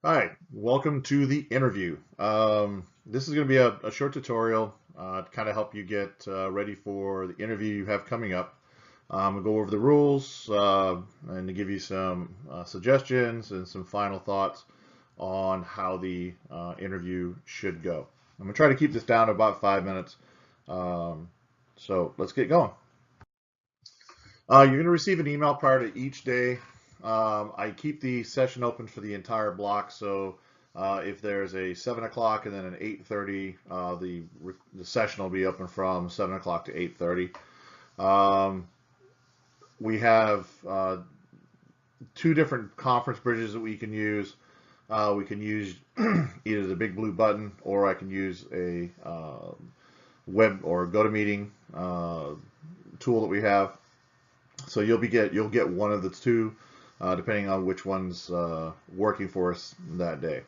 Hi, welcome to the interview. This is going to be a short tutorial to kind of help you get ready for the interview you have coming up. We'll go over the rules and to give you some suggestions and some final thoughts on how the interview should go. I'm going to try to keep this down to about 5 minutes. So let's get going. You're going to receive an email prior to each day. I keep the session open for the entire block, so if there's a 7 o'clock and then an 8:30, the session will be open from 7 o'clock to 8:30. We have two different conference bridges that we can use. We can use either the big blue button, or I can use a web or GoToMeeting tool that we have. So you'll get one of the two, depending on which one's working for us that day.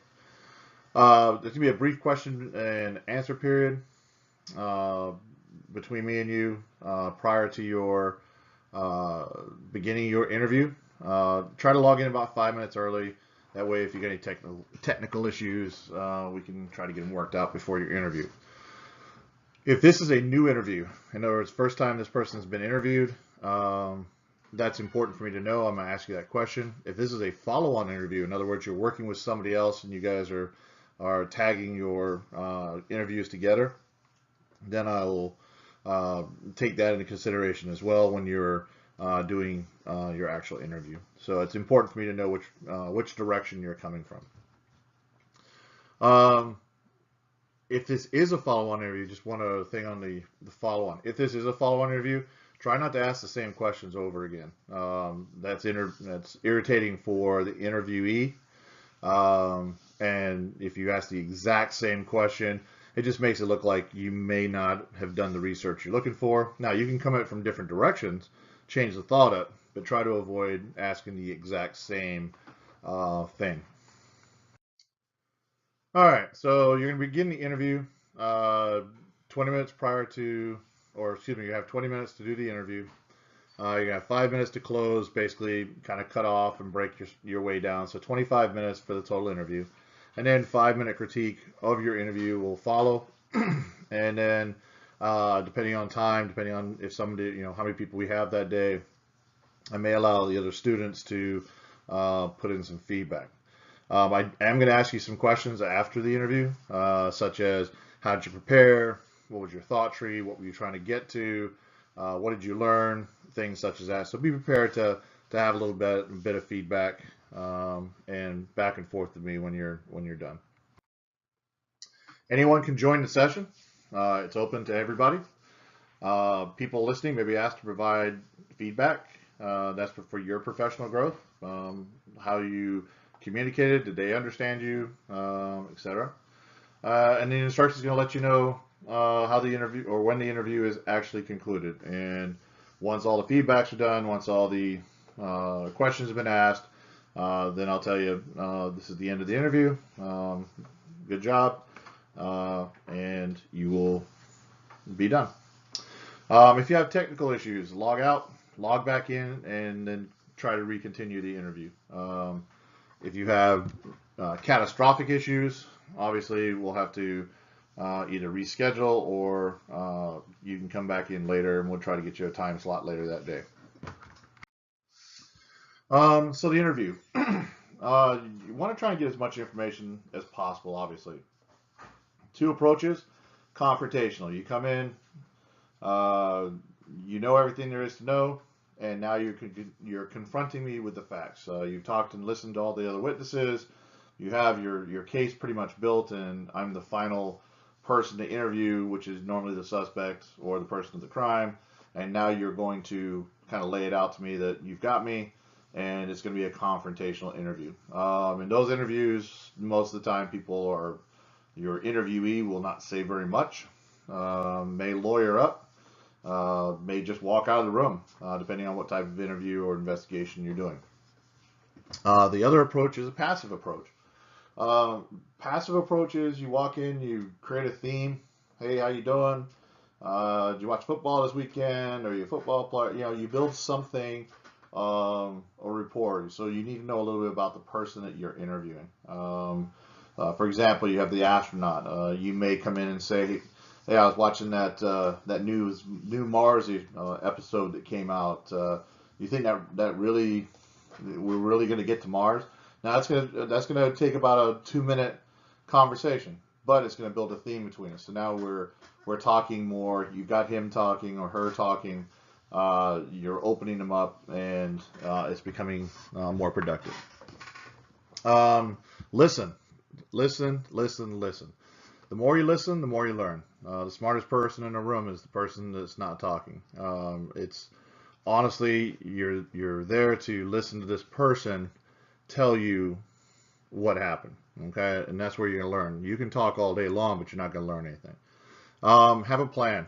There's gonna be a brief question and answer period between me and you prior to your beginning your interview. Try to log in about 5 minutes early. That way, if you get any technical issues, we can try to get them worked out before your interview. If this is a new interview, in other words, first time this person's been interviewed, that's important for me to know. I'm going to ask you that question. If this is a follow-on interview, in other words, you're working with somebody else and you guys are tagging your interviews together, then I will take that into consideration as well when you're doing your actual interview. So it's important for me to know which direction you're coming from. If this is a follow-on interview, just one other thing on the follow-on. If this is a follow-on interview, try not to ask the same questions over again. That's irritating for the interviewee. And if you ask the exact same question, it just makes it look like you may not have done the research you're looking for. Now, you can come at it from different directions, change the thought up, but try to avoid asking the exact same thing. All right, so you're going to begin the interview 20 minutes prior to, or excuse me, you have 20 minutes to do the interview. You have 5 minutes to close, basically kind of cut off and break your way down. So 25 minutes for the total interview. And then 5-minute critique of your interview will follow. And then depending on time, depending on if somebody, how many people we have that day, I may allow the other students to put in some feedback. I am going to ask you some questions after the interview, such as how did you prepare? What was your thought tree? What were you trying to get to? What did you learn? Things such as that. So be prepared to have a little bit of feedback and back and forth with me when you're done. Anyone can join the session. It's open to everybody. People listening may be asked to provide feedback. That's for your professional growth. How you communicated, did they understand you, etc. And the instructor is going to let you know how the interview or when the interview is actually concluded. And once all the feedbacks are done, once all the questions have been asked, then I'll tell you this is the end of the interview. Good job, and you will be done. If you have technical issues, log out, log back in, and then try to recontinue the interview. If you have catastrophic issues, obviously we'll have to either reschedule or you can come back in later and we'll try to get you a time slot later that day. So the interview. You want to try and get as much information as possible, obviously. Two approaches. Confrontational. You come in, you know everything there is to know, and now you're confronting me with the facts. You've talked and listened to all the other witnesses. You have your case pretty much built, and I'm the final person to interview, which is normally the suspect or the person of the crime. And now you're going to kind of lay it out to me that you've got me, and it's going to be a confrontational interview. In those interviews, most of the time your interviewee will not say very much, may lawyer up, may just walk out of the room, depending on what type of interview or investigation you're doing. The other approach is a passive approach. Passive approach is you walk in, you create a theme. Hey, how you doing? Did you watch football this weekend? Are you a football player? You build something or rapport. So you need to know a little bit about the person that you're interviewing. For example, you have the astronaut. You may come in and say, "Hey, I was watching that new Mars episode that came out. You think that really we're really going to get to Mars?" Now that's gonna take about a 2 minute conversation, but it's going to build a theme between us. So now we're talking more. You've got him talking or her talking. You're opening them up, and it's becoming more productive. Listen, listen, listen, listen. The more you listen, the more you learn. The smartest person in a room is the person that's not talking. It's honestly, you're there to listen to this person tell you what happened. Okay, and that's where you're gonna learn. You can talk all day long, but you're not gonna learn anything. Have a plan.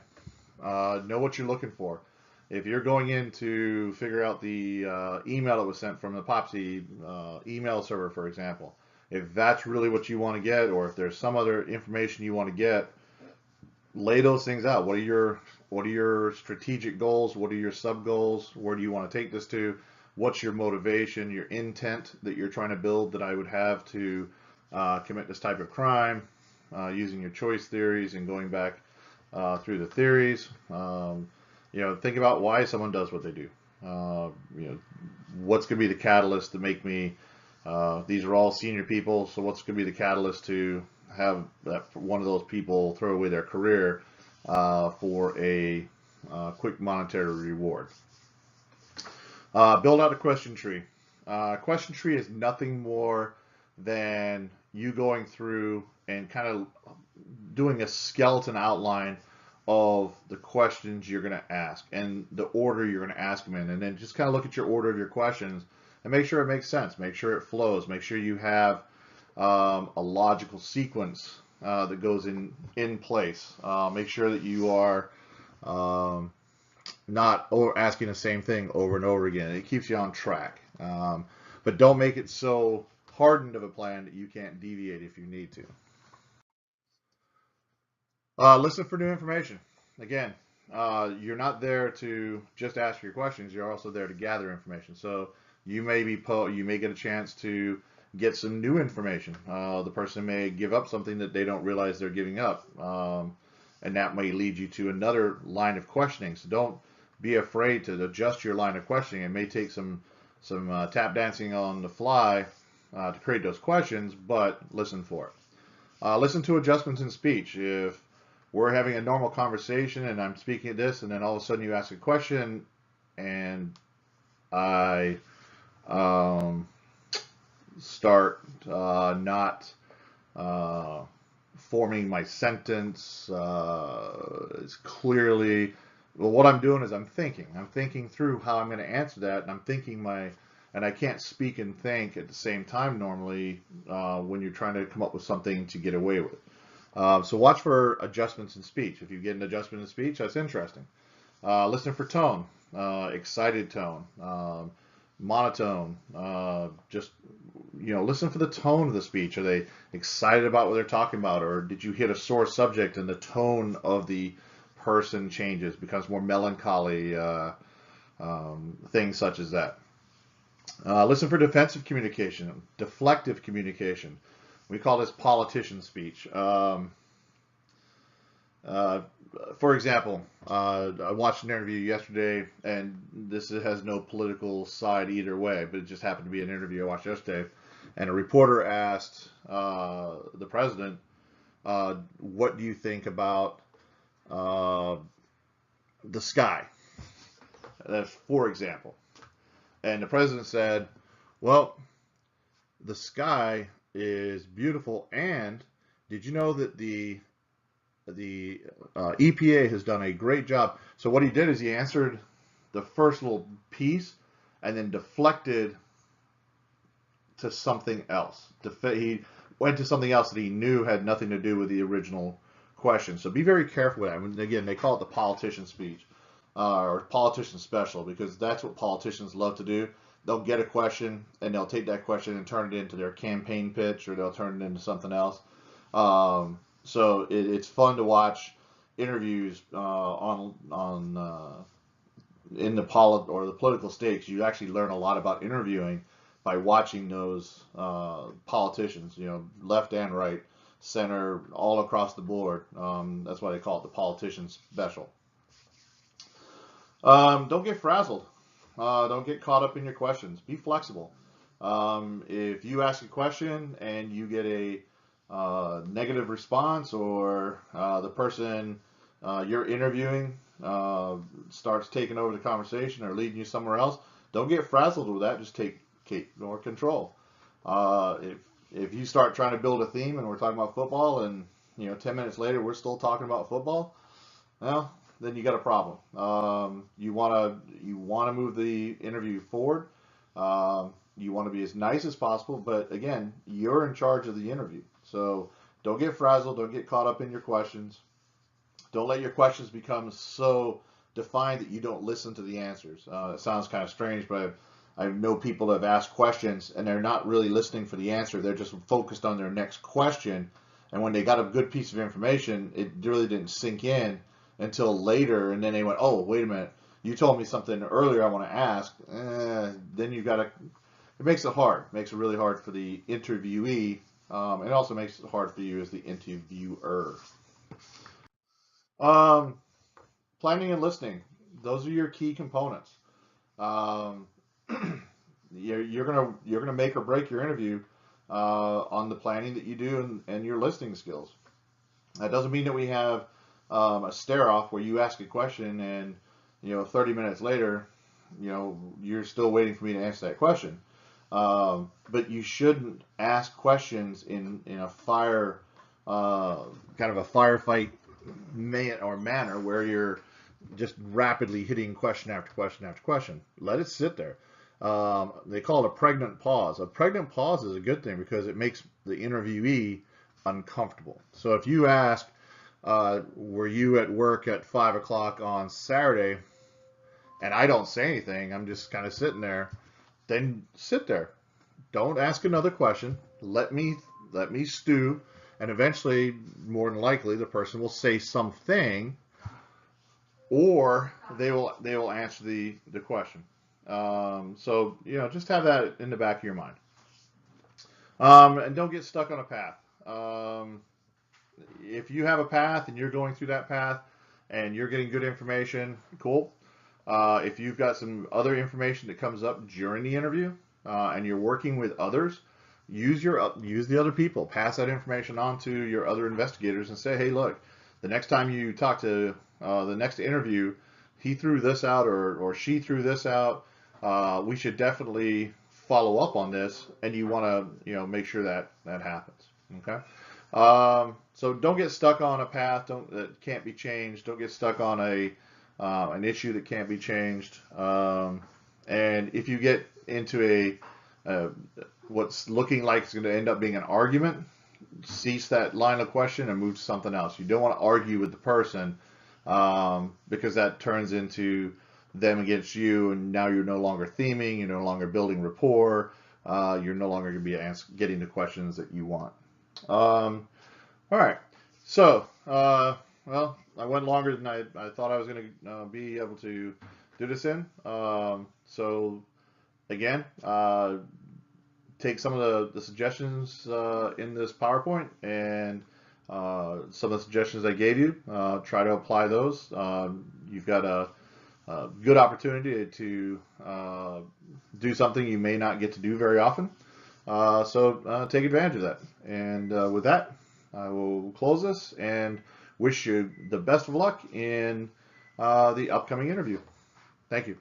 Know what you're looking for. If you're going in to figure out the email that was sent from the Popsy email server, for example, if that's really what you want to get, or if there's some other information you want to get, lay those things out. What are your strategic goals? What are your sub goals? Where do you want to take this to? What's your motivation, your intent that you're trying to build that I would have to commit this type of crime, using your choice theories and going back through the theories. Think about why someone does what they do. What's going to be the catalyst to make me, these are all senior people, so what's going to be the catalyst to have one of those people throw away their career for a quick monetary reward? Build out a question tree. Question tree is nothing more than you going through and kind of doing a skeleton outline of the questions you're going to ask and the order you're going to ask them in, and then just kind of look at your order of your questions and make sure it makes sense, make sure it flows, make sure you have a logical sequence that goes in place. Make sure that you are not asking the same thing over and over again. It keeps you on track, but don't make it so hardened of a plan that you can't deviate if you need to. Listen for new information. Again, you're not there to just ask your questions. You're also there to gather information. So you may get a chance to get some new information. The person may give up something that they don't realize they're giving up, and that may lead you to another line of questioning. So don't be afraid to adjust your line of questioning. It may take some tap dancing on the fly to create those questions, but listen for it. Listen to adjustments in speech. If we're having a normal conversation and I'm speaking at this, and then all of a sudden you ask a question, and I start not forming my sentence as clearly. Well, what I'm doing is I'm thinking through how I'm going to answer that, and I'm thinking and I can't speak and think at the same time normally when you're trying to come up with something to get away with. So watch for adjustments in speech. If you get an adjustment in speech, that's interesting. Listen for tone, excited tone, monotone. Just listen for the tone of the speech. Are they excited about what they're talking about, or did you hit a sore subject and the tone of the person changes, becomes more melancholy? Things such as that. Listen for defensive communication, deflective communication. We call this politician speech. For example, I watched an interview yesterday, and this has no political side either way, but it just happened to be an interview I watched yesterday. And a reporter asked the president, what do you think about the sky? That's for example. And the president said, well, the sky is beautiful, and did you know that the EPA has done a great job? So what he did is he answered the first little piece and then deflected to something else. He went to something else that he knew had nothing to do with the original question. So be very careful with that. And again, they call it the politician speech or politician special, because that's what politicians love to do. They'll get a question and they'll take that question and turn it into their campaign pitch, or they'll turn it into something else. So it's fun to watch interviews on in the political stakes, you actually learn a lot about interviewing by watching those politicians, left and right, center, all across the board. That's why they call it the politician special. Don't get frazzled. Don't get caught up in your questions. Be flexible. If you ask a question and you get a negative response, or the person you're interviewing starts taking over the conversation or leading you somewhere else, don't get frazzled with that. Just take more control. If you start trying to build a theme and we're talking about football, and 10 minutes later we're still talking about football, well, then you got a problem. You want to move the interview forward. You want to be as nice as possible, but again, you're in charge of the interview. So don't get frazzled. Don't get caught up in your questions. Don't let your questions become so defined that you don't listen to the answers. It sounds kind of strange, but I know people that have asked questions and they're not really listening for the answer. They're just focused on their next question. And when they got a good piece of information, it really didn't sink in until later. And then they went, oh, wait a minute. You told me something earlier I want to ask. Then you got to, it makes it hard. It makes it really hard for the interviewee. And it also makes it hard for you as the interviewer. Planning and listening. Those are your key components. You're gonna make or break your interview on the planning that you do and your listening skills. That doesn't mean that we have a stare off where you ask a question and 30 minutes later you're still waiting for me to answer that question. But you shouldn't ask questions in a kind of a firefight manner where you're just rapidly hitting question after question after question. Let it sit there. They call it a pregnant pause. A pregnant pause is a good thing because it makes the interviewee uncomfortable. So if you ask, were you at work at 5 o'clock on Saturday, and I don't say anything, I'm just kind of sitting there, then sit there. Don't ask another question. Let me stew, and eventually, more than likely, the person will say something, or they will answer the question. So just have that in the back of your mind, and don't get stuck on a path. If you have a path and you're going through that path and you're getting good information, cool. If you've got some other information that comes up during the interview and you're working with others, use the other people. Pass that information on to your other investigators and say, hey, look, the next time you talk to the next interview, he threw this out or she threw this out. We should definitely follow up on this, and you want to make sure that happens. Okay. So don't get stuck on a path that can't be changed. Don't get stuck on an issue that can't be changed. And if you get into what's looking like it's going to end up being an argument, cease that line of question and move to something else. You don't want to argue with the person because that turns into them against you, and now you're no longer theming, you're no longer building rapport, you're no longer going to be getting the questions that you want. All right, so well, I went longer than I thought I was going to be able to do this in. So again, take some of the suggestions in this PowerPoint and some of the suggestions I gave you. Try to apply those. You've got a good opportunity to do something you may not get to do very often. So take advantage of that. And with that, I will close this and wish you the best of luck in the upcoming interview. Thank you.